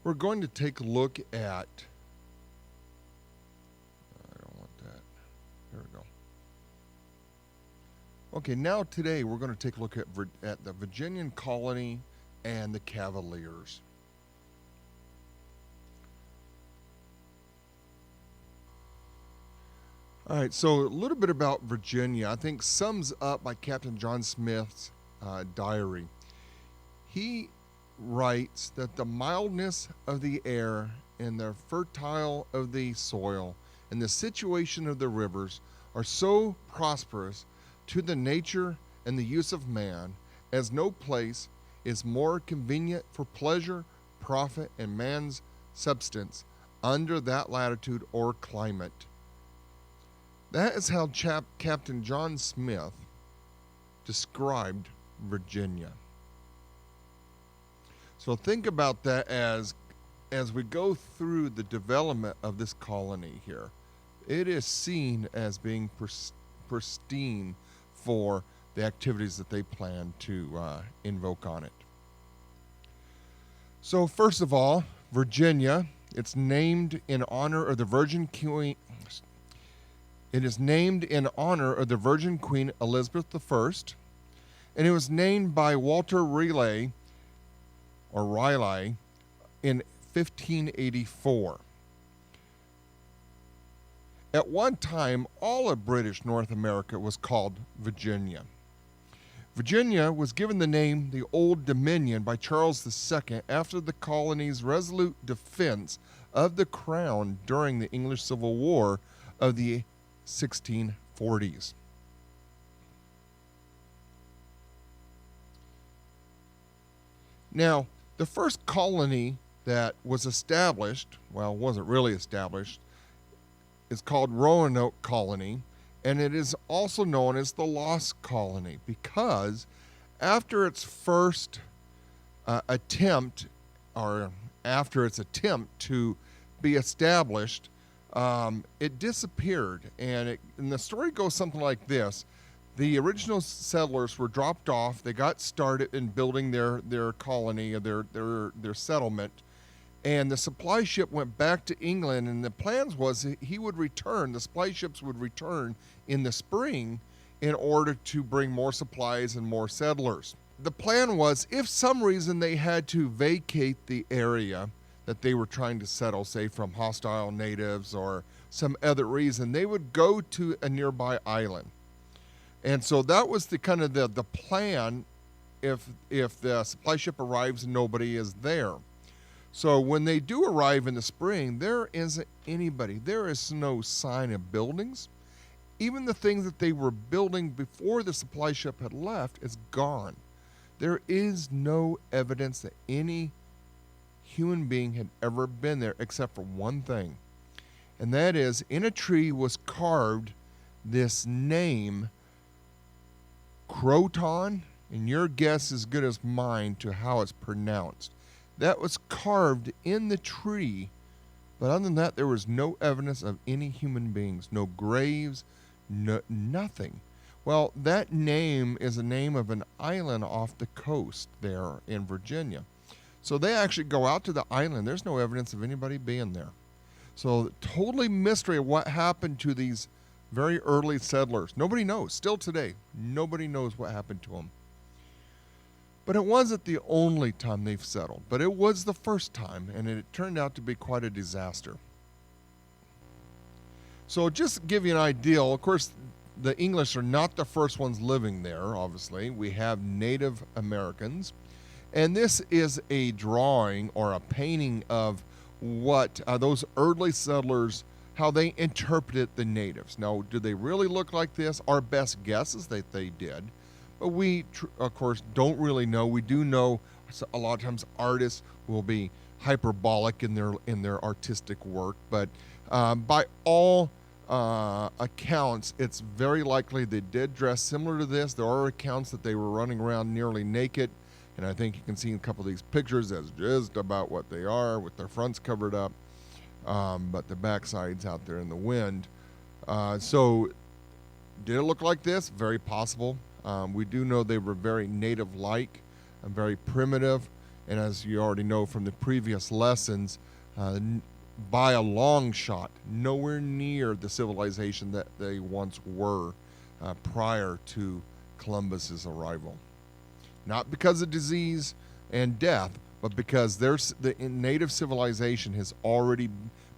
We're going to take a look at, I don't want that. There we go. Okay, now today we're going to take a look at the Virginian colony and the Cavaliers. All right, so a little bit about Virginia, I think sums up by Captain John Smith's diary. He writes that the mildness of the air and the fertile of the soil and the situation of the rivers are so prosperous to the nature and the use of man as no place is more convenient for pleasure, profit, and man's substance under that latitude or climate. That is how Captain John Smith described Virginia. So think about that as we go through the development of this colony here. It is seen as being pristine for the activities that they plan to invoke on it. So first of all, Virginia, it's named in honor of the Virgin Queen. It is named in honor of the Virgin Queen Elizabeth I, and it was named by Walter Raleigh in 1584. At one time, all of British North America was called Virginia. Virginia was given the name the Old Dominion by Charles II after the colony's resolute defense of the crown during the English Civil War of the 1640s. Now, the first colony that was established, well, wasn't really established, is called Roanoke Colony, and it is also known as the Lost Colony because after its first attempt, or after its attempt to be established, it disappeared, and the story goes something like this. The original settlers were dropped off. They got started in building their colony, their settlement, and the supply ship went back to England, and the plans was the supply ships would return in the spring in order to bring more supplies and more settlers. The plan was if some reason they had to vacate the area that they were trying to settle, say from hostile natives or some other reason, they would go to a nearby island. And so that was the kind of the plan if the supply ship arrives and nobody is there. So when they do arrive in the spring, there isn't anybody. There is no sign of buildings. Even the things that they were building before the supply ship had left is gone. There is no evidence that any human being had ever been there except for one thing. And that is, in a tree was carved this name, Croton, and your guess is as good as mine to how it's pronounced. That was carved in the tree, but other than that, there was no evidence of any human beings, no graves, nothing. Well, that name is a name of an island off the coast there in Virginia. So they actually go out to the island. There's no evidence of anybody being there. So totally mystery of what happened to these very early settlers. Nobody knows. Still today, nobody knows what happened to them. But it wasn't the only time they've settled, but it was the first time, and it turned out to be quite a disaster. So just to give you an idea, of course, the English are not the first ones living there, obviously. We have Native Americans, and this is a drawing or a painting of what those early settlers, how they interpreted the natives. Now, do they really look like this? Our best guess is that they did. But we, of course, don't really know. We do know a lot of times artists will be hyperbolic in their artistic work. But by all accounts, it's very likely they did dress similar to this. There are accounts that they were running around nearly naked. And I think you can see in a couple of these pictures as just about what they are with their fronts covered up. But the backside's out there in the wind. So did it look like this? Very possible. We do know they were very native-like and very primitive. And as you already know from the previous lessons, by a long shot, nowhere near the civilization that they once were prior to Columbus's arrival. Not because of disease and death, but because the native civilization has already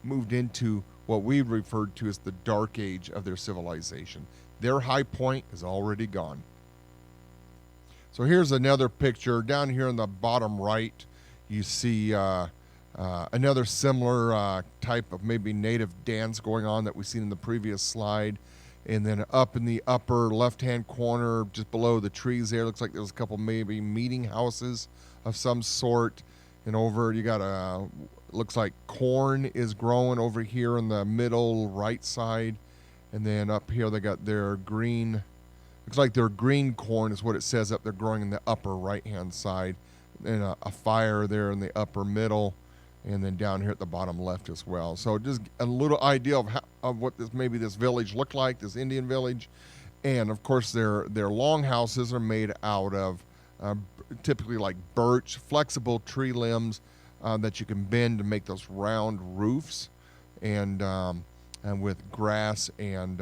moved into what we referred to as the dark age of their civilization. Their high point is already gone. So here's another picture. Down here in the bottom right, you see another similar type of maybe native dance going on that we've seen in the previous slide. And then up in the upper left-hand corner, just below the trees there, looks like there's a couple maybe meeting houses of some sort. And over, you got looks like corn is growing over here in the middle right side. And then up here they got their green, looks like their green corn is what it says up there growing in the upper right-hand side. And a fire there in the upper middle. And then down here at the bottom left as well. So just a little idea of what this village looked like, this Indian village. And of course their longhouses are made out of typically like birch, flexible tree limbs that you can bend to make those round roofs, and with grass and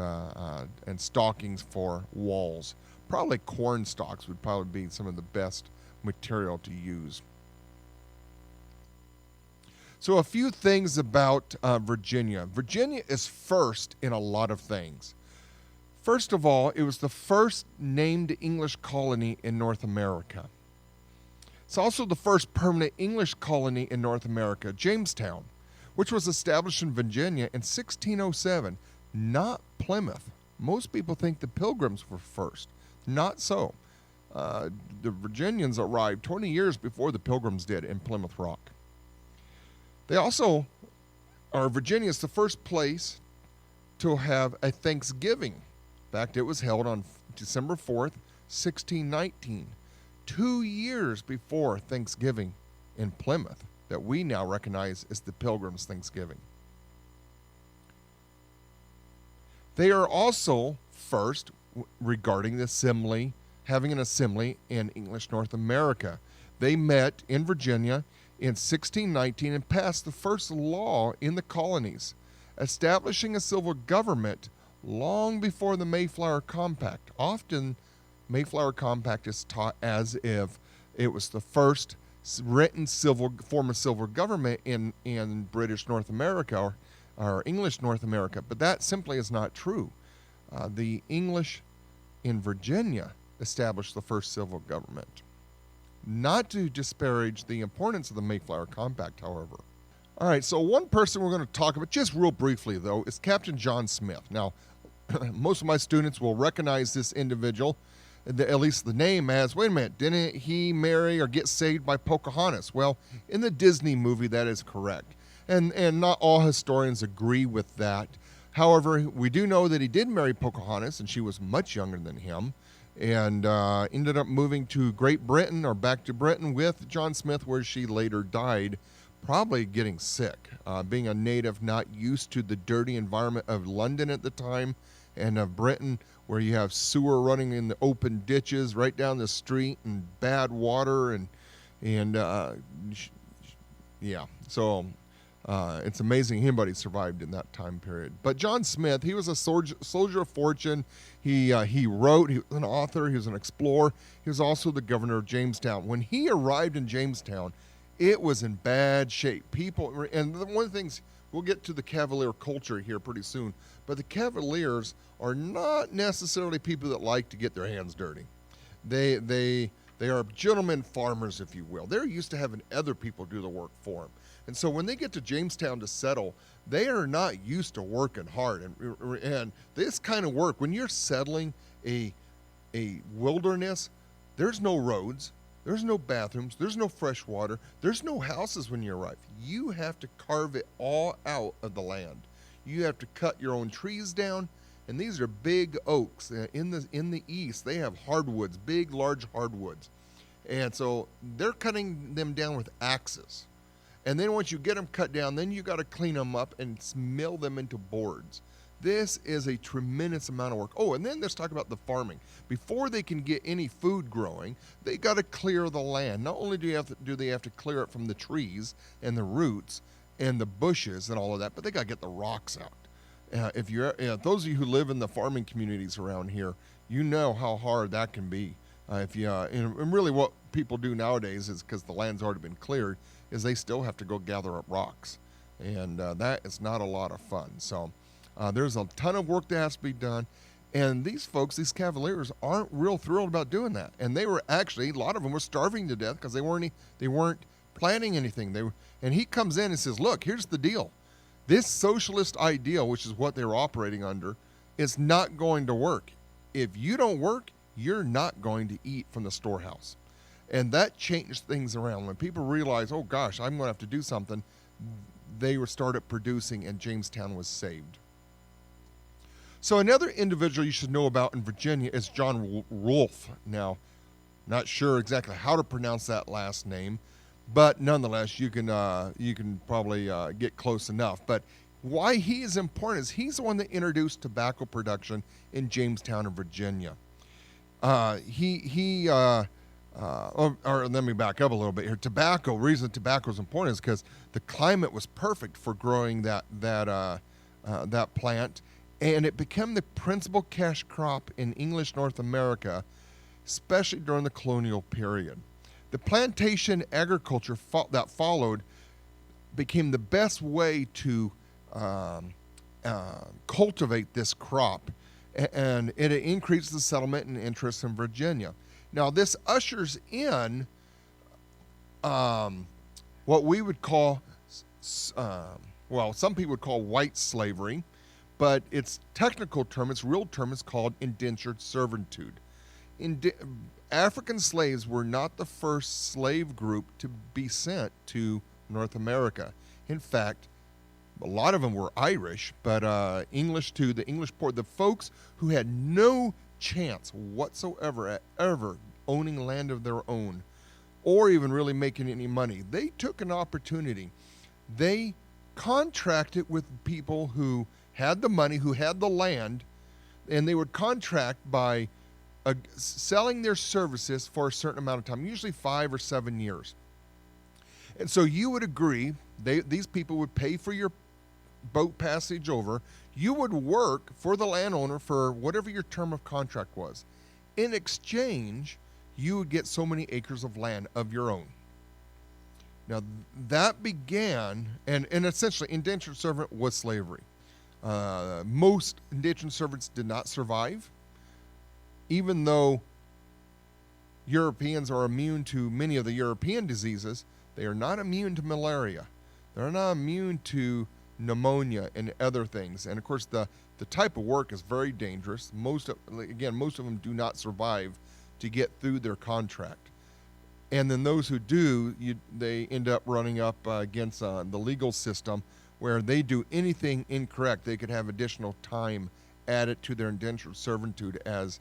stockings for walls. Probably corn stalks would probably be some of the best material to use. So a few things about Virginia. Virginia is first in a lot of things. First of all, it was the first named English colony in North America. It's also the first permanent English colony in North America, Jamestown, which was established in Virginia in 1607, not Plymouth. Most people think the Pilgrims were first. Not so. The Virginians arrived 20 years before the Pilgrims did in Plymouth Rock. Virginia is the first place to have a Thanksgiving. In fact, it was held on December 4th, 1619, 2 years before Thanksgiving in Plymouth that we now recognize as the Pilgrims' Thanksgiving. They are also first regarding the assembly, having an assembly in English North America. They met in Virginia in 1619 and passed the first law in the colonies, establishing a civil government long before the Mayflower Compact. Often, Mayflower Compact is taught as if it was the first written form of civil government in British North America or English North America, but that simply is not true. The English in Virginia established the first civil government. Not to disparage the importance of the Mayflower Compact, however. All right, so one person we're going to talk about, just real briefly, though, is Captain John Smith. Now, most of my students will recognize this individual, at least the name, as, wait a minute, didn't he marry or get saved by Pocahontas? Well, in the Disney movie, that is correct. And not all historians agree with that. However, we do know that he did marry Pocahontas, and she was much younger than him, and ended up moving to Great Britain or back to Britain with John Smith, where she later died, probably getting sick. Being a native, not used to the dirty environment of London at the time and of Britain, where you have sewer running in the open ditches right down the street and bad water it's amazing anybody survived in that time period. But John Smith, he was a soldier of fortune. He wrote, he was an author, he was an explorer. He was also the governor of Jamestown. When he arrived in Jamestown, it was in bad shape. And one of the things, we'll get to the Cavalier culture here pretty soon, but the Cavaliers are not necessarily people that like to get their hands dirty. They are gentlemen farmers, if you will. They're used to having other people do the work for them. And so when they get to Jamestown to settle, they are not used to working hard. And this kind of work, when you're settling a wilderness, there's no roads, there's no bathrooms, there's no fresh water, there's no houses when you arrive. You have to carve it all out of the land. You have to cut your own trees down, and these are big oaks. In the east, they have hardwoods, big, large hardwoods. And so they're cutting them down with axes. And then once you get them cut down, then you got to clean them up and mill them into boards. This is a tremendous amount of work. Oh, and then let's talk about the farming. Before they can get any food growing, they got to clear the land. Not only do they have to clear it from the trees and the roots and the bushes and all of that, but they got to get the rocks out. If you're those of you who live in the farming communities around here, you know how hard that can be. If you and really what people do nowadays is, because the land's already been cleared, is they still have to go gather up rocks, and that is not a lot of fun. So there's a ton of work that has to be done, and these folks, these Cavaliers, aren't real thrilled about doing that. And they were actually, a lot of them were starving to death because they weren't planning anything. And he comes in and says, "Look, here's the deal. This socialist ideal, which is what they were operating under, is not going to work. If you don't work, you're not going to eat from the storehouse." And that changed things around. When people realized, oh gosh, I'm going to have to do something, they were started producing, and Jamestown was saved. So another individual you should know about in Virginia is John Rolfe. Now, not sure exactly how to pronounce that last name, but nonetheless, you can probably get close enough. But why he is important is he's the one that introduced tobacco production in Jamestown and Virginia. Or let me back up a little bit here. Tobacco. Reason tobacco is important is because the climate was perfect for growing that plant, and it became the principal cash crop in English North America, especially during the colonial period. The plantation agriculture that followed became the best way to cultivate this crop, and it increased the settlement and interest in Virginia. Now, this ushers in what we would call, some people would call white slavery, but its technical term, its real term, is called indentured servitude. African slaves were not the first slave group to be sent to North America. In fact, a lot of them were Irish, but English too. The folks who had no chance whatsoever at ever owning land of their own or even really making any money, they took an opportunity. They contracted with people who had the money, who had the land, and they would contract by selling their services for a certain amount of time, usually 5 or 7 years. And so you would agree, these people would pay for your boat passage over. You would work for the landowner for whatever your term of contract was. In exchange, you would get so many acres of land of your own. Now, that began, and essentially indentured servant was slavery. Most indentured servants did not survive, even though Europeans are immune to many of the European diseases. They are not immune to malaria. They're not immune to pneumonia and other things. And of course, the type of work is very dangerous. Most of them do not survive to get through their contract. And then those who do, they end up running up against the legal system, where they do anything incorrect, they could have additional time added to their indentured servitude as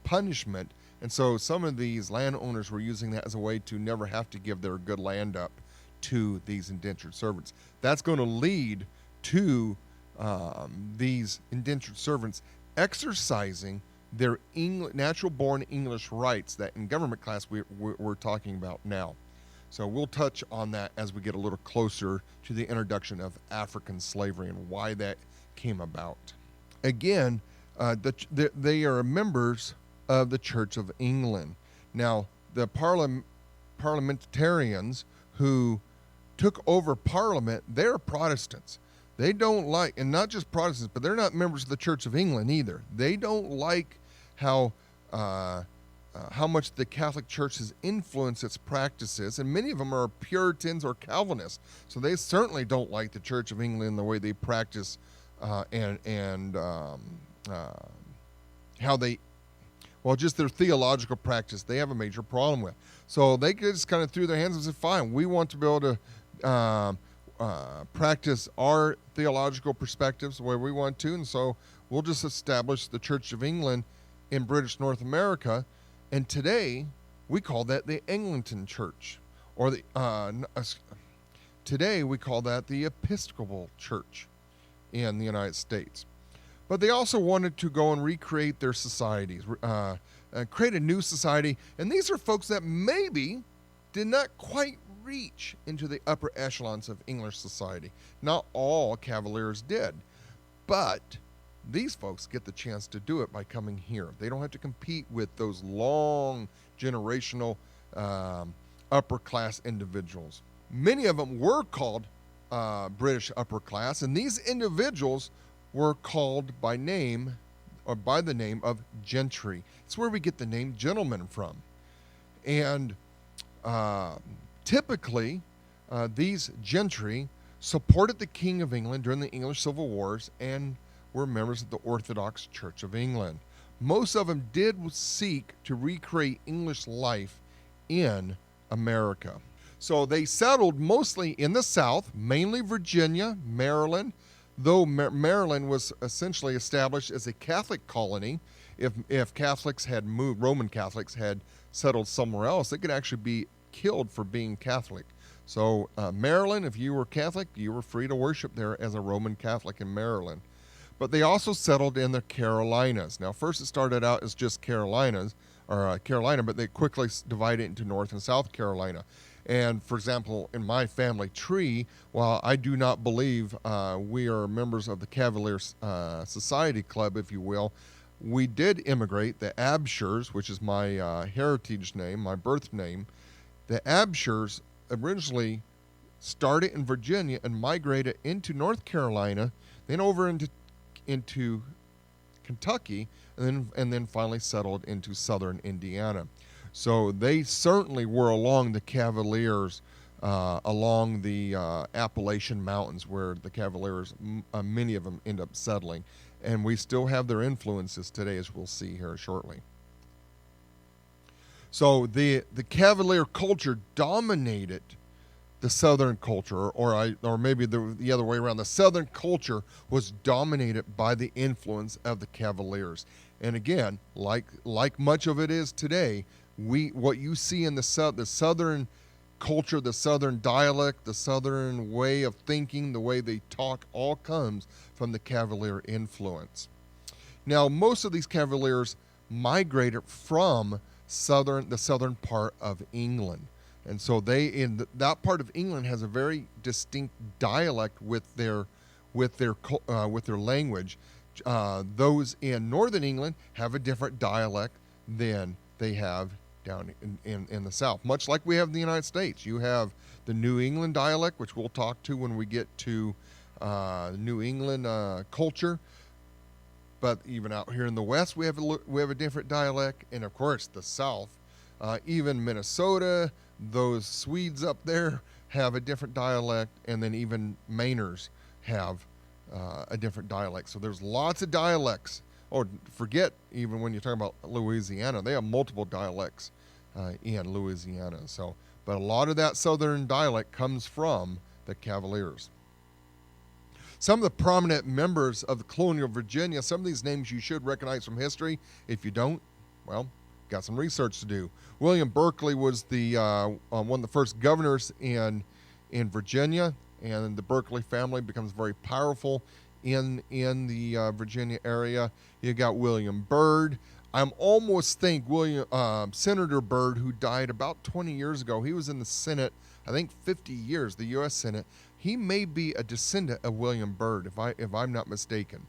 punishment. And so some of these landowners were using that as a way to never have to give their good land up to these indentured servants. That's going to lead to these indentured servants exercising their natural-born English rights that in government class we're talking about now. So we'll touch on that as we get a little closer to the introduction of African slavery and why that came about. Again, they are members of the Church of England. Now, the parliamentarians who took over Parliament, they're Protestants. They don't like, and not just Protestants, but they're not members of the Church of England either. They don't like how much the Catholic Church has influenced its practices, and many of them are Puritans or Calvinists. So they certainly don't like the Church of England, the way they practice and how they, just their theological practice, they have a major problem with. So they just kind of threw their hands and said, fine, we want to be able to practice our theological perspectives the way we want to, and so we'll just establish the Church of England in British North America, and today we call that the Anglican Church, or today we call that the Episcopal Church. in the United States. But they also wanted to go and recreate their societies, create a new society. And these are folks that maybe did not quite reach into the upper echelons of English society. Not all Cavaliers did, but these folks get the chance to do it by coming here. They don't have to compete with those long generational upper class individuals. Many of them were called British upper class, and these individuals were called by name or by the name of gentry. It's where we get the name gentleman from. And typically, these gentry supported the King of England during the English Civil Wars and were members of the Orthodox Church of England. Most of them did seek to recreate English life in America. So they settled mostly in the South, mainly Virginia, Maryland, though Maryland was essentially established as a Catholic colony. If Catholics had moved, Roman Catholics had settled somewhere else, they could actually be killed for being Catholic. So Maryland, if you were Catholic, you were free to worship there as a Roman Catholic in Maryland. But they also settled in the Carolinas. Now, first it started out as just Carolina, but they quickly divided it into North and South Carolina. And, for example, in my family tree, while I do not believe we are members of the Cavaliers Society Club, if you will, we did immigrate. The Abshires, which is my heritage name, my birth name, the Abshires originally started in Virginia and migrated into North Carolina, then over into Kentucky, and then finally settled into southern Indiana. So they certainly were along the Cavaliers, along the Appalachian Mountains, where the Cavaliers, many of them end up settling. And we still have their influences today, as we'll see here shortly. So the Cavalier culture dominated the Southern culture, or maybe the other way around. The Southern culture was dominated by the influence of the Cavaliers. And again, like much of it is today, what you see in the Southern culture, the Southern dialect, the Southern way of thinking, the way they talk, all comes from the Cavalier influence. Now, most of these Cavaliers migrated from the southern part of England. And so that part of England has a very distinct dialect with their language. Those in northern England have a different dialect than they have down in the South. Much like we have in the United States. You have the New England dialect, which we'll talk to when we get to New England culture. But even out here in the West, we have a different dialect. And of course, the South, even Minnesota, those Swedes up there have a different dialect, and then even Mainers have a different dialect. So there's lots of dialects. Oh, forget even when you talk about Louisiana, they have multiple dialects in Louisiana. So, but a lot of that Southern dialect comes from the Cavaliers. Some of the prominent members of the colonial Virginia, some of these names you should recognize from history. If you don't, well, got some research to do. William Berkeley was one of the first governors in Virginia, and the Berkeley family becomes very powerful in the Virginia area. You got William Byrd. I'm almost think Senator Byrd, who died about 20 years ago. He was in the Senate, I think 50 years, the U.S. Senate. He may be a descendant of William Byrd, if I'm not mistaken.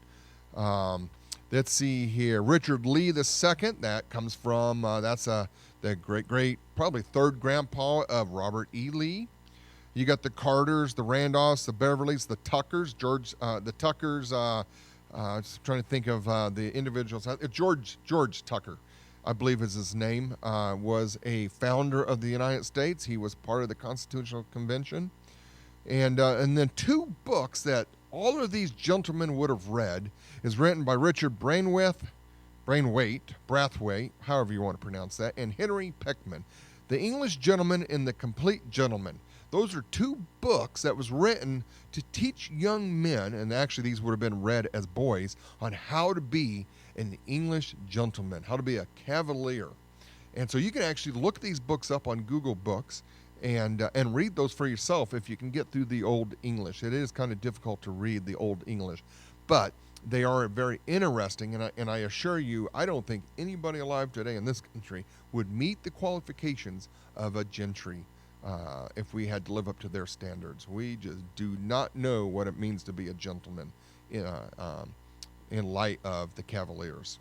Let's see here. Richard Lee II, that comes from, the great, probably third grandpa of Robert E. Lee. You got the Carters, the Randolphs, the Beverleys, the Tuckers, the Tuckers, just trying to think of the individuals. George Tucker, I believe is his name, was a founder of the United States. He was part of the Constitutional Convention. And then two books that all of these gentlemen would have read is written by Richard Braithwaite, however you want to pronounce that, and Henry Peckman, The English Gentleman and The Complete Gentleman. Those are two books that was written to teach young men, and actually these would have been read as boys, on how to be an English gentleman, how to be a Cavalier. And so you can actually look these books up on Google Books, and read those for yourself if you can get through the Old English. It is kind of difficult to read the Old English, but they are very interesting, and I assure you, I don't think anybody alive today in this country would meet the qualifications of a gentry if we had to live up to their standards. We just do not know what it means to be a gentleman in light of the Cavaliers.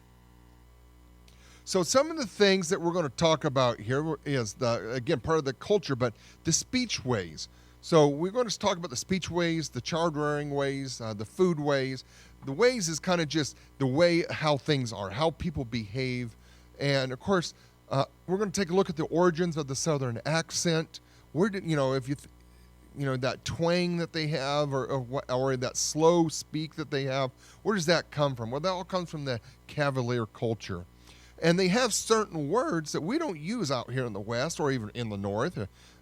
So some of the things that we're going to talk about here is, again, part of the culture, but the speech ways. So we're going to talk about the speech ways, the child rearing ways, the food ways. The ways is kind of just the way how things are, how people behave. And, of course, we're going to take a look at the origins of the Southern accent. Where did, if you that twang that they have or that slow speak that they have, where does that come from? Well, that all comes from the Cavalier culture. And they have certain words that we don't use out here in the West or even in the North.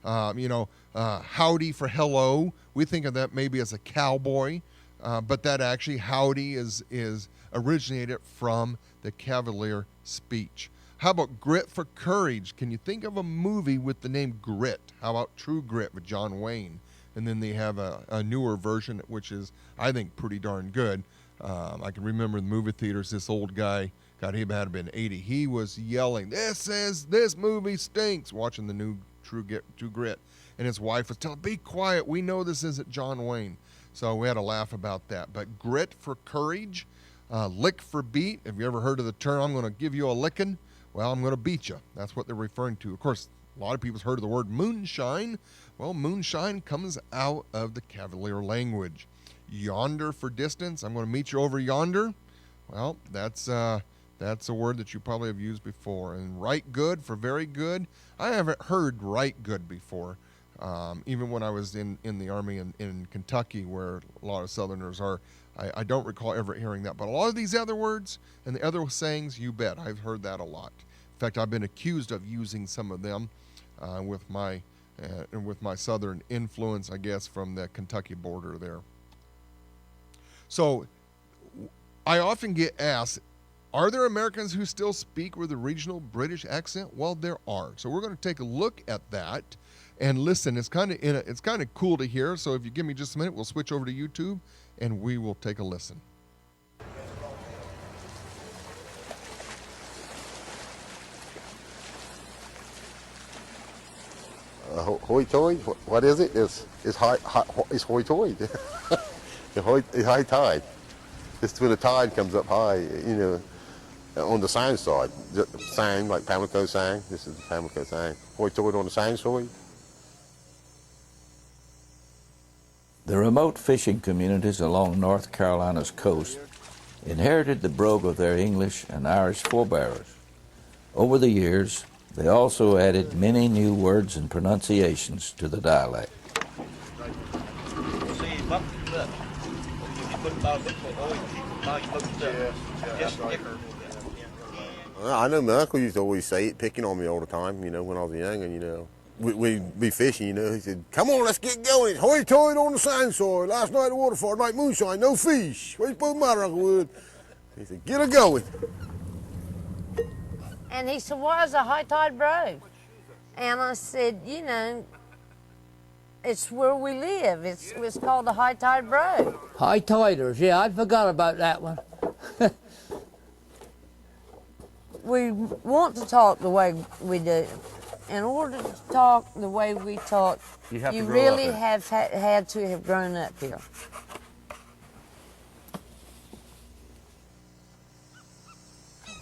Howdy for hello. We think of that maybe as a cowboy, but that actually howdy is originated from the Cavalier speech. How about grit for courage? Can you think of a movie with the name Grit? How about True Grit with John Wayne? And then they have a newer version, which is, I think, pretty darn good. I can remember in the movie theaters, this old guy, God, he had been 80. He was yelling, this movie stinks, watching the new True Grit. And his wife was telling, be quiet, we know this isn't John Wayne. So we had a laugh about that. But grit for courage, lick for beat. Have you ever heard of the term, I'm going to give you a licking? Well, I'm going to beat you. That's what they're referring to. Of course, a lot of people's heard of the word moonshine. Well, moonshine comes out of the Cavalier language. Yonder for distance. I'm going to meet you over yonder. Well, that's a word that you probably have used before. And right good for very good. I haven't heard right good before. Even when I was in the Army in Kentucky, where a lot of Southerners are, I don't recall ever hearing that. But a lot of these other words and the other sayings, you bet, I've heard that a lot. In fact, I've been accused of using some of them with my Southern influence, I guess, from the Kentucky border there. So I often get asked, are there Americans who still speak with a regional British accent? Well, there are. So we're going to take a look at that and listen. It's kind of cool to hear. So if you give me just a minute, we'll switch over to YouTube and we will take a listen. Hoy-toy? What is it? It's hoy-toy. It's high tide. It's when the tide comes up high, on the sang side. Sang, like Pamlico sang. This is the Pamlico sang. Hoy-toy on the sang side. The remote fishing communities along North Carolina's coast inherited the brogue of their English and Irish forebears. Over the years, they also added many new words and pronunciations to the dialect. Well, I know my uncle used to always say it, picking on me all the time, when I was young, and, we'd be fishing, he said, come on, let's get going. It's hoy-toy on the sand soil. Last night the waterfall, night moonshine, no fish. What's the matter, Uncle Wood? He said, get her going. And he said, why is a high tide brogue? And I said, it's where we live. It's called the high tide brogue. High tiders, yeah, I forgot about that one. We want to talk the way we do. In order to talk the way we talk, you really have had to have grown up here.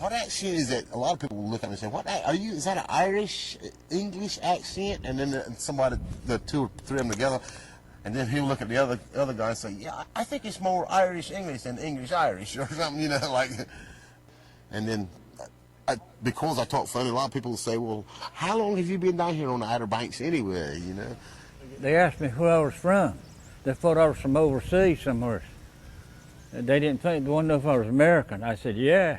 What accent is that? A lot of people will look at me and say, "What are you? Is that an Irish English accent?" And then somebody, the two or three of them together, and then he'll look at the other guy and say, "Yeah, I think it's more Irish English than English Irish or something," like. And then, because I talk funny, a lot of people will say, "Well, how long have you been down here on the Outer Banks anyway?" They asked me where I was from. They thought I was from overseas somewhere. They didn't think, they wanted to know if I was American. I said, yeah.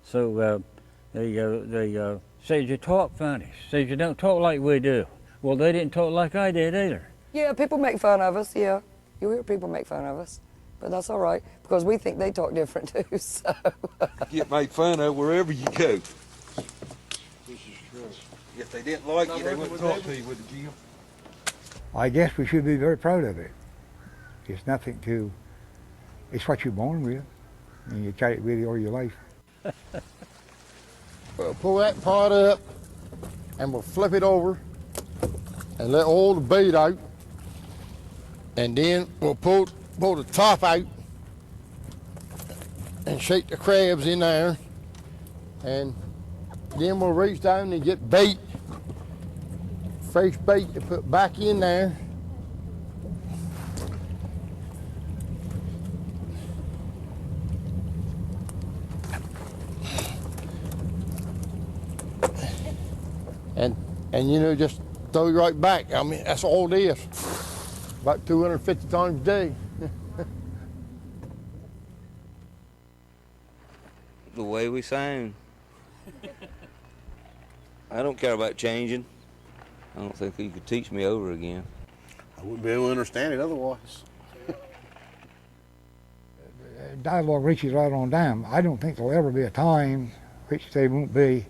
So they said, you talk funny. Said, you don't talk like we do. Well, they didn't talk like I did either. Yeah, people make fun of us, yeah. You hear people make fun of us. But that's all right, because we think they talk different too, so. Get made fun of wherever you go. If they didn't like you, they wouldn't talk to you, would they, Jim? I guess we should be very proud of it. It's nothing to, it's what you're born with, and you carry it with you all your life. We'll pull that pot up, and we'll flip it over, and let all the bait out, and then we'll pull the top out, and shake the crabs in there, and then we'll reach down and get bait, fresh bait to put back in there. And you know, just throw it right back. I mean, that's all it is. About 250 times a day. The way we sound. I don't care about changing. I don't think you could teach me over again. I wouldn't be able to understand it otherwise. Dialogue reaches right on down. I don't think there'll ever be a time which there won't be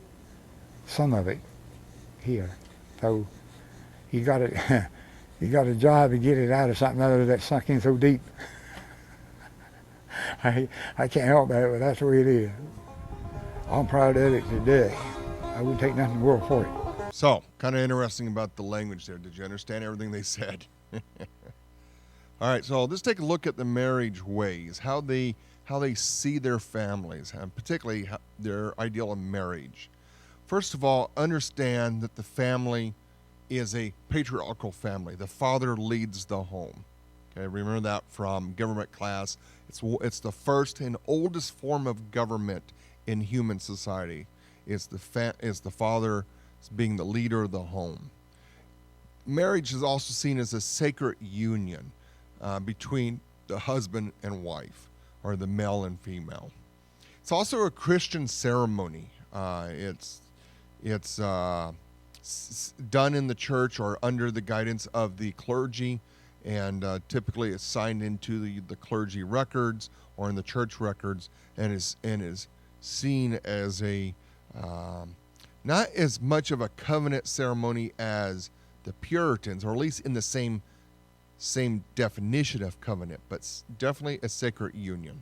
some of it here. So you got to you got to drive to get it out of something other that's sunk in so deep. I can't help that, but that's the way it is. I'm proud of it today. I wouldn't take nothing in the world for it. So, kind of interesting about the language there. Did you understand everything they said? All right, so let's take a look at the marriage ways, how they see their families, and particularly their ideal of marriage. First of all, understand that the family is a patriarchal family. The father leads the home. Okay, remember that from government class. It's the first and oldest form of government in human society. It's the father being the leader of the home. Marriage is also seen as a sacred union between the husband and wife, or the male and female. It's also a Christian ceremony. It's done in the church or under the guidance of the clergy, and typically it's signed into the clergy records or in the church records, and is seen as a not as much of a covenant ceremony as the Puritans, or at least in the same definition of covenant, but definitely a sacred union.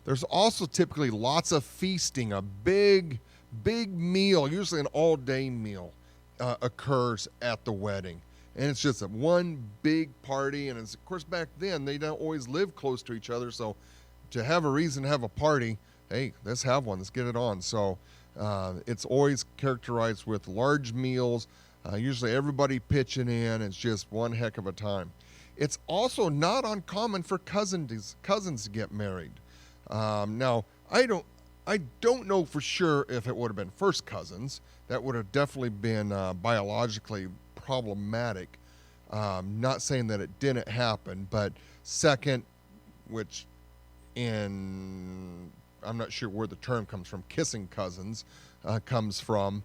There's also typically lots of feasting. A big meal, usually an all-day meal, occurs at the wedding. And it's just one big party. And of course, back then, they don't always live close to each other. So to have a reason to have a party, hey, let's have one. Let's get it on. So it's always characterized with large meals, usually everybody pitching in. It's just one heck of a time. It's also not uncommon for cousins to get married. Now, I don't know for sure if it would have been first cousins. That would have definitely been biologically problematic. Not saying that it didn't happen, but second, which I'm not sure where the term comes from, kissing cousins comes from,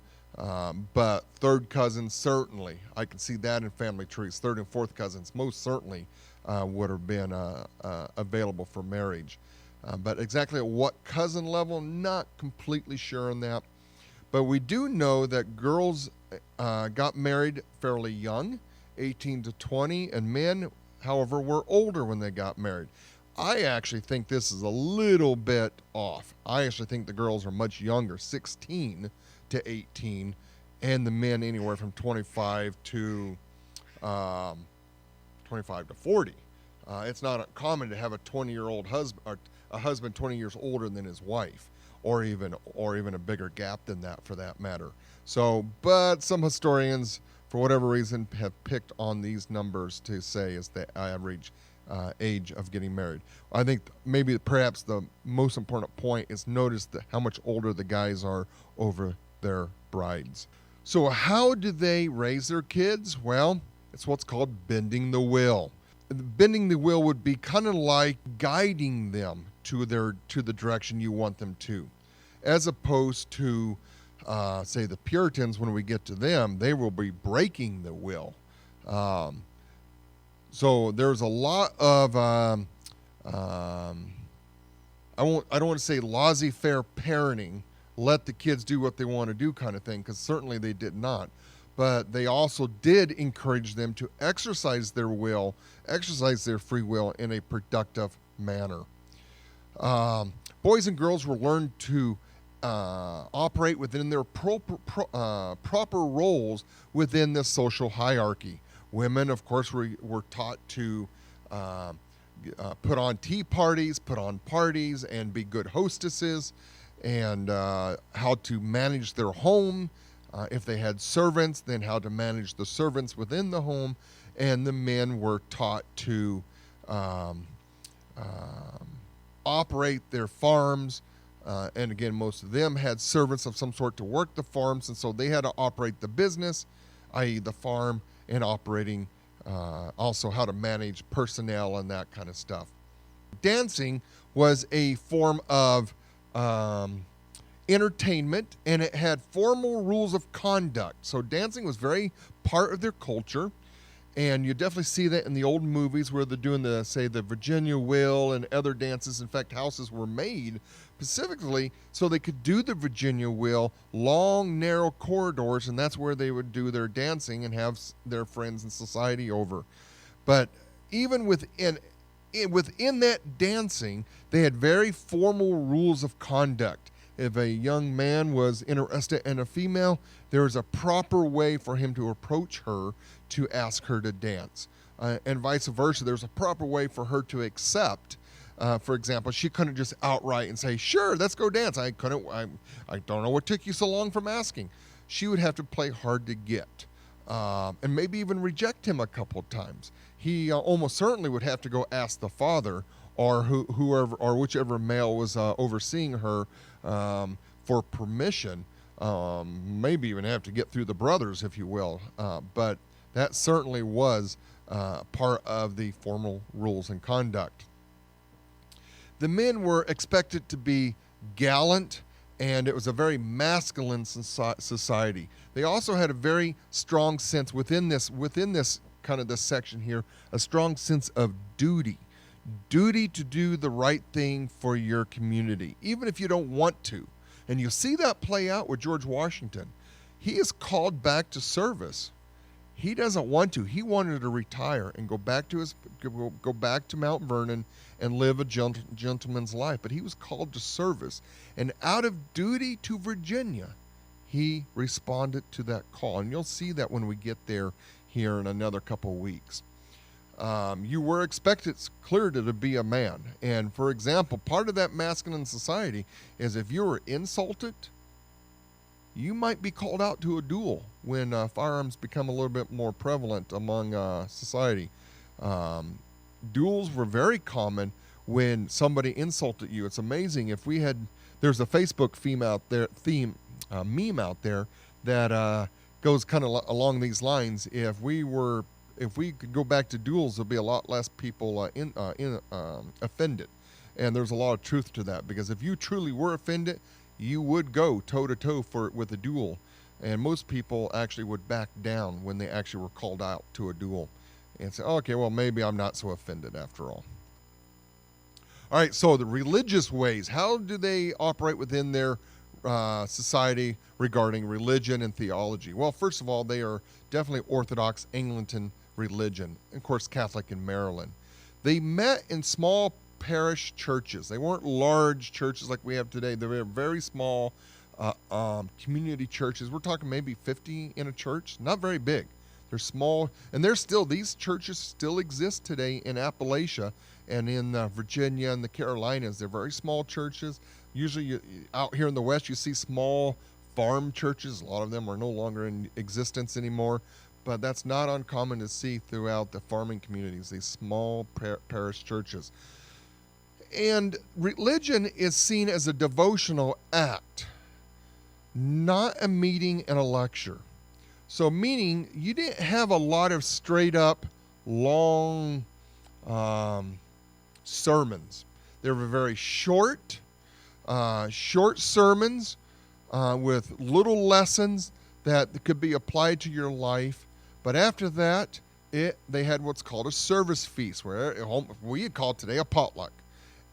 but third cousins, certainly. I can see that in family trees. Third and fourth cousins most certainly would have been available for marriage. But exactly at what cousin level, not completely sure on that. But we do know that girls got married fairly young, 18 to 20, and men, however, were older when they got married. I actually think this is a little bit off. I actually think the girls are much younger, 16 to 18, and the men anywhere from 25 to 40. It's not uncommon to have a 20-year-old husband, or a husband 20 years older than his wife, or even a bigger gap than that, for that matter. So, but some historians, for whatever reason, have picked on these numbers to say is the average age of getting married. I think perhaps the most important point is notice how much older the guys are over their brides. So how do they raise their kids? Well, it's what's called bending the will. Bending the will would be kind of like guiding them to the direction you want them to, as opposed to say the Puritans. When we get to them, they will be breaking the will. So there's a lot of I don't want to say laissez-faire parenting let the kids do what they want to do kind of thing, because certainly they did not. But they also did encourage them to exercise their will, exercise their free will in a productive manner. Boys and girls were learned to operate within their proper roles within the social hierarchy. Women, of course, were taught to put on tea parties, put on parties, and be good hostesses, and how to manage their home. If they had servants, then how to manage the servants within the home. And the men were taught to operate their farms. And again, most of them had servants of some sort to work the farms, and so they had to operate the business, i.e. the farm, and operating also how to manage personnel and that kind of stuff. Dancing was a form of entertainment, and it had formal rules of conduct. So dancing was very part of their culture, and you definitely see that in the old movies where they're doing the Virginia Wheel and other dances. In fact, houses were made specifically so they could do the Virginia Wheel, long, narrow corridors, and that's where they would do their dancing and have their friends and society over. But even within that dancing, they had very formal rules of conduct. If a young man was interested in a female, there was a proper way for him to approach her to ask her to dance. And vice versa, there's a proper way for her to accept. For example, she couldn't just outright and say, sure, let's go dance. I don't know what took you so long from asking. She would have to play hard to get. And maybe even reject him a couple of times. He almost certainly would have to go ask the father or whoever or whichever male was overseeing her for permission. Maybe even have to get through the brothers, if you will. But that certainly was part of the formal rules and conduct. The men were expected to be gallant, and it was a very masculine society. They also had a very strong sense within this kind of this section here, a strong sense of duty to do the right thing for your community, even if you don't want to. And you see that play out with George Washington. He is called back to service. He doesn't want to. He wanted to retire and go back to Mount Vernon and live a gentleman's life. But he was called to service. And out of duty to Virginia, he responded to that call. And you'll see that when we get there here in another couple of weeks. You were expected, clearly, to be a man. And for example, part of that masculine society is if you were insulted, you might be called out to a duel when firearms become a little bit more prevalent among society. Duels were very common when somebody insulted you. It's amazing. There's a Facebook meme out there that goes kind of along these lines. If we could go back to duels, there'll be a lot less people offended. And there's a lot of truth to that, because if you truly were offended, you would go toe-to-toe with a duel. And most people actually would back down when they actually were called out to a duel and say, okay, well, maybe I'm not so offended after all. All right, so the religious ways, how do they operate within their society regarding religion and theology? Well, first of all, they are definitely Orthodox Anglican religion, of course, Catholic in Maryland. They met in small parish churches. They weren't large churches like we have today. They were very small community churches. We're talking maybe 50 in a church, not very big. They're small, and these churches still exist today in Appalachia and in Virginia and the Carolinas. They're very small churches. Usually out here in the West, you see small farm churches. A lot of them are no longer in existence anymore, but that's not uncommon to see throughout the farming communities, these small parish churches. And religion is seen as a devotional act, not a meeting and a lecture. So meaning you didn't have a lot of straight up long sermons. They were very short sermons with little lessons that could be applied to your life. But after that, they had what's called a service feast, where we call it today a potluck.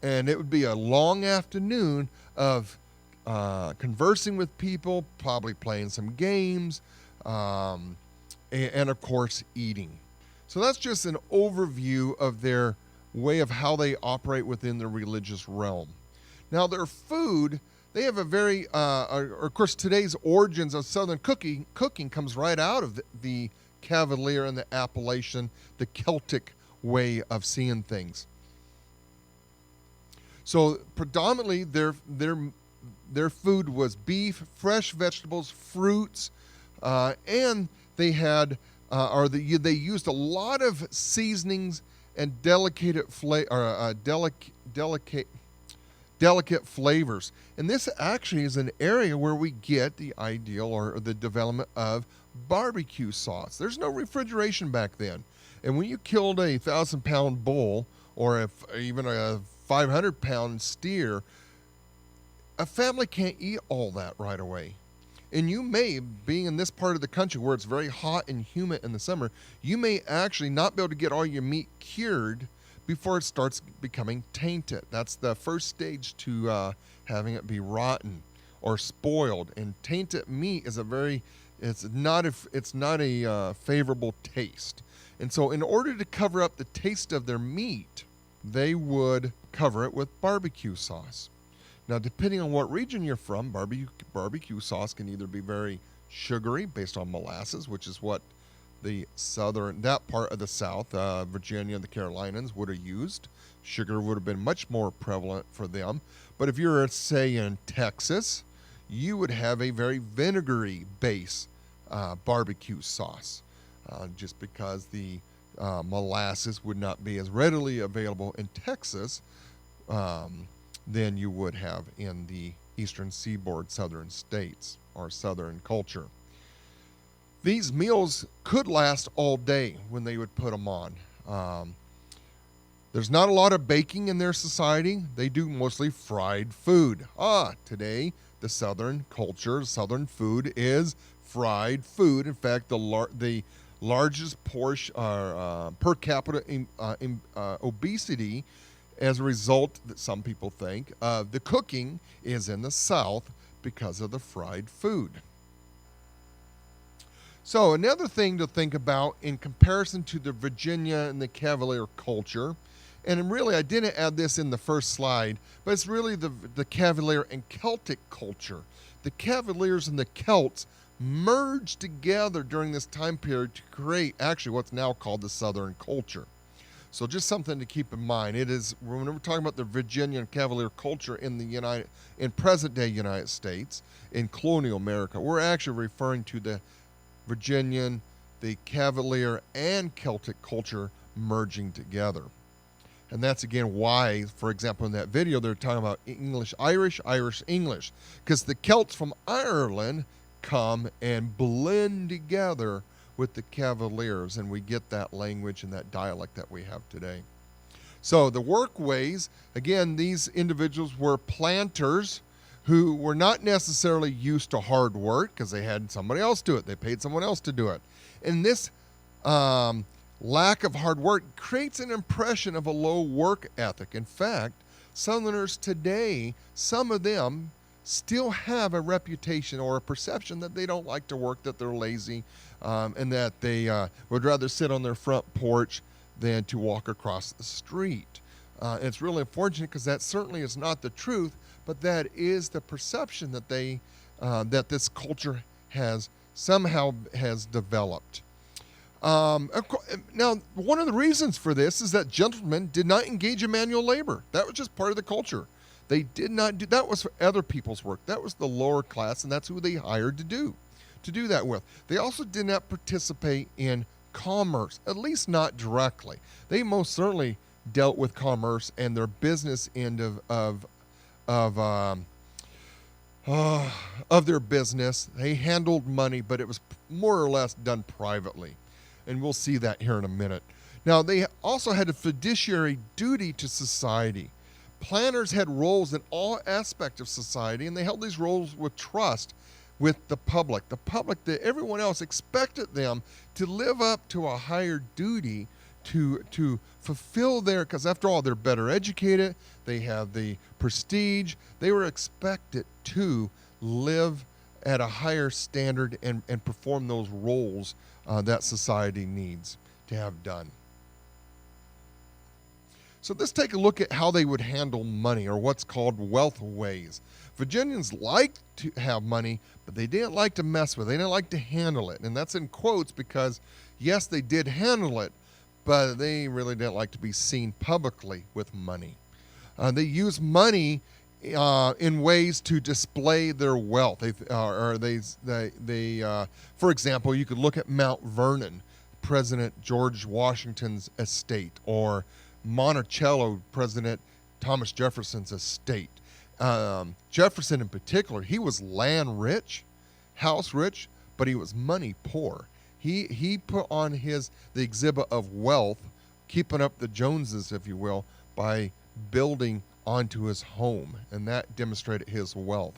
And it would be a long afternoon of conversing with people, probably playing some games, and of course, eating. So that's just an overview of their way of how they operate within the religious realm. Now, their food, they have a very, of course, today's origins of Southern cooking comes right out of the Cavalier and the Appalachian, the Celtic way of seeing things. So predominantly their food was beef, fresh vegetables, fruits, and they had they used a lot of seasonings and delicate flavors. And this actually is an area where we get the ideal or the development of barbecue sauce. There's no refrigeration back then. And when you killed a 1,000-pound bull or even a 500-pound steer, a family can't eat all that right away. And you may, being in this part of the country where it's very hot and humid in the summer, you may actually not be able to get all your meat cured before it starts becoming tainted. That's the first stage to having it be rotten or spoiled. And tainted meat is it's not a favorable taste. And so in order to cover up the taste of their meat, they would cover it with barbecue sauce. Now, depending on what region you're from, barbecue sauce can either be very sugary based on molasses, which is what that part of the South, Virginia and the Carolinas, would have used. Sugar would have been much more prevalent for them. But if you're, say, in Texas, you would have a very vinegary base barbecue sauce, just because the molasses would not be as readily available in Texas than you would have in the eastern seaboard southern states or southern culture. These meals could last all day when they would put them on. There's not a lot of baking in their society. They do mostly fried food. Today, the southern culture, southern food is fried food. In fact, the largest portion per capita obesity as a result, that some people think, of the cooking is in the South because of the fried food. So another thing to think about in comparison to the Virginia and the Cavalier culture, and really I didn't add this in the first slide, but it's really the Cavalier and Celtic culture. The Cavaliers and the Celts merged together during this time period to create actually what's now called the Southern culture. So just something to keep in mind. It is, when we're talking about the Virginia and Cavalier culture in present-day United States, in colonial America, we're actually referring to the Virginian, the Cavalier, and Celtic culture merging together. And that's, again, why, for example, in that video, they're talking about English-Irish, Irish-English, because the Celts from Ireland come and blend together with the Cavaliers, and we get that language and that dialect that we have today. So the workways, again, these individuals were planters who were not necessarily used to hard work because they had somebody else do it. They paid someone else to do it. And this lack of hard work creates an impression of a low work ethic. In fact, Southerners today, some of them still have a reputation or a perception that they don't like to work, that they're lazy, and that they would rather sit on their front porch than to walk across the street. It's really unfortunate because that certainly is not the truth, but that is the perception that that this culture has developed. Now, one of the reasons for this is that gentlemen did not engage in manual labor. That was just part of the culture. They did not do that. Was for other people's work. That was the lower class, and that's who they hired to do that with. They also did not participate in commerce, at least not directly. They most certainly dealt with commerce and their business end of their business. They handled money, but it was more or less done privately, and we'll see that here in a minute. Now, they also had a fiduciary duty to society. Planners had roles in all aspects of society, and they held these roles with trust with the public. The public, everyone else expected them to live up to a higher duty to fulfill their, because after all, they're better educated, they have the prestige, they were expected to live at a higher standard and perform those roles that society needs to have done. So let's take a look at how they would handle money, or what's called wealth ways. Virginians liked to have money, but they didn't like to mess with it. They didn't like to handle it. And that's in quotes because, yes, they did handle it, but they really didn't like to be seen publicly with money. They used money in ways to display their wealth. For example, you could look at Mount Vernon, President George Washington's estate, or Monticello, President Thomas Jefferson's estate. Jefferson in particular, he was land rich, house rich, but he was money poor. He put on the exhibit of wealth, keeping up the Joneses, if you will, by building onto his home, and that demonstrated his wealth.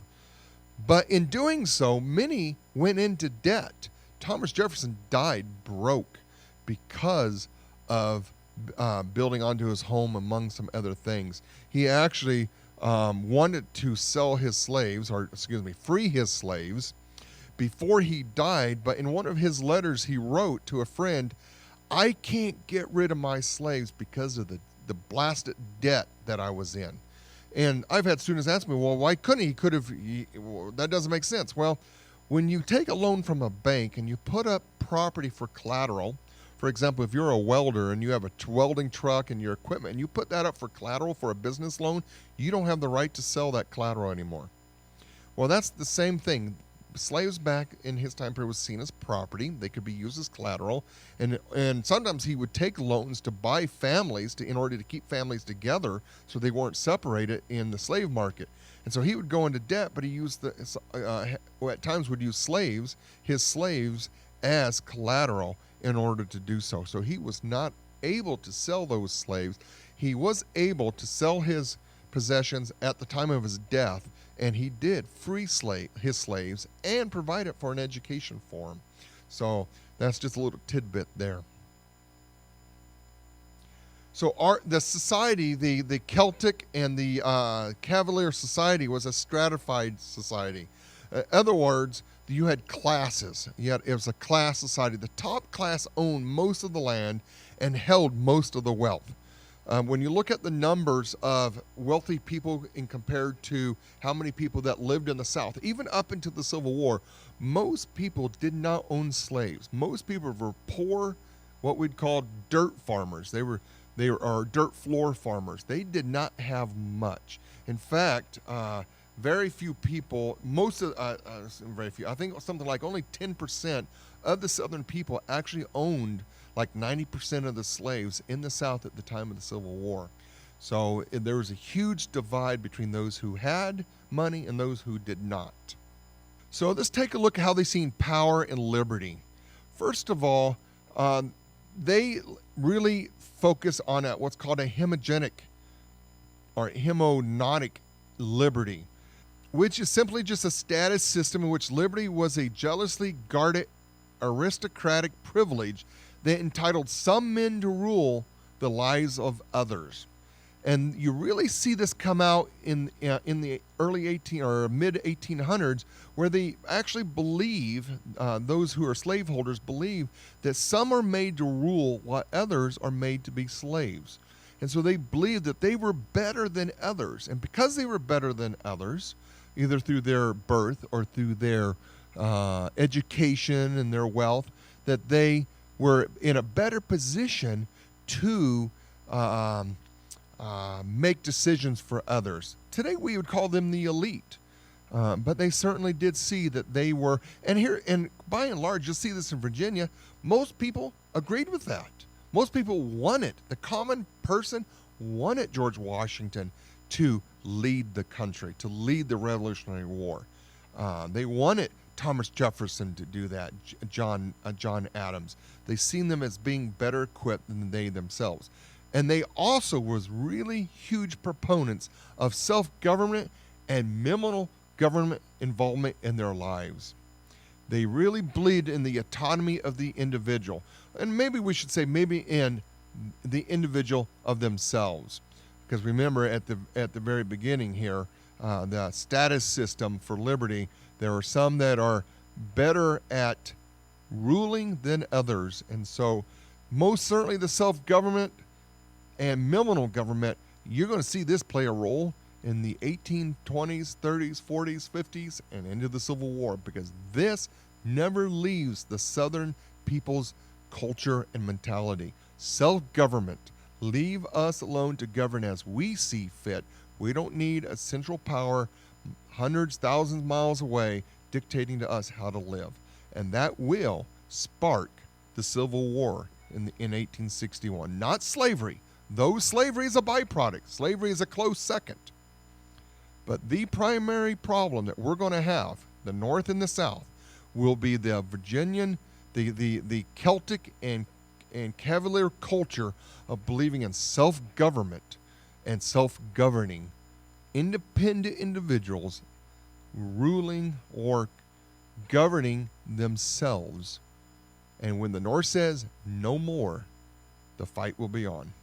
But in doing so, many went into debt. Thomas Jefferson died broke because of building onto his home, among some other things. He actually wanted to free his slaves before he died, but in one of his letters he wrote to a friend, I can't get rid of my slaves because of the blasted debt that I was in. And I've had students ask me, well, why couldn't he? That doesn't make sense. Well, when you take a loan from a bank and you put up property for collateral, for example, if you're a welder and you have a welding truck and your equipment, and you put that up for collateral for a business loan, you don't have the right to sell that collateral anymore. Well, that's the same thing. Slaves back in his time period was seen as property. They could be used as collateral. And sometimes he would take loans to buy families in order to keep families together so they weren't separated in the slave market. And so he would go into debt, but he used at times would use his slaves as collateral in order to do so. So he was not able to sell those slaves. He was able to sell his possessions at the time of his death, and he did free his slaves and provide it for an education for them. So that's just a little tidbit there. So the society, the Celtic and the Cavalier society was a stratified society. In other words, you had classes. It was a class society. The top class owned most of the land and held most of the wealth. When you look at the numbers of wealthy people in compared to how many people that lived in the South, even up into the Civil War, most people did not own slaves. Most people were poor, what we'd call dirt farmers. They were dirt floor farmers. They did not have much. In fact, very few people, very few, I think something like only 10% of the Southern people actually owned like 90% of the slaves in the South at the time of the Civil War. So there was a huge divide between those who had money and those who did not. So let's take a look at how they seen power and liberty. First of all, they really focus on what's called a hemogenic or hemonautic liberty, which is simply just a status system in which liberty was a jealously guarded aristocratic privilege that entitled some men to rule the lives of others. And you really see this come out in the early mid 1800s, where they actually believe, those who are slaveholders believe, that some are made to rule while others are made to be slaves. And so they believed that they were better than others. And because they were better than others, either through their birth or through their education and their wealth, that they were in a better position to make decisions for others. Today we would call them the elite, but they certainly did see that they were, and by and large, you'll see this in Virginia, most people agreed with that. Most people wanted, the common person wanted George Washington to lead the country, to lead the Revolutionary War. They wanted Thomas Jefferson to do that, John Adams. They seen them as being better equipped than they themselves. And they also was really huge proponents of self-government and minimal government involvement in their lives. They really believed in the autonomy of the individual. And maybe we should say maybe in the individual of themselves. Because remember, at the very beginning here, the status system for liberty, there are some that are better at ruling than others. And so most certainly the self-government and minimal government, you're going to see this play a role in the 1820s, 30s, 40s, 50s, and into the Civil War, because this never leaves the Southern people's culture and mentality. Self-government. Leave us alone to govern as we see fit. We don't need a central power hundreds, thousands of miles away dictating to us how to live. And that will spark the Civil War in 1861. Not slavery. Though slavery is a byproduct. Slavery is a close second. But the primary problem that we're going to have, the North and the South, will be the Virginian, the Celtic and Cavalier culture of believing in self-government and self-governing, independent individuals ruling or governing themselves. And when the North says no more, the fight will be on.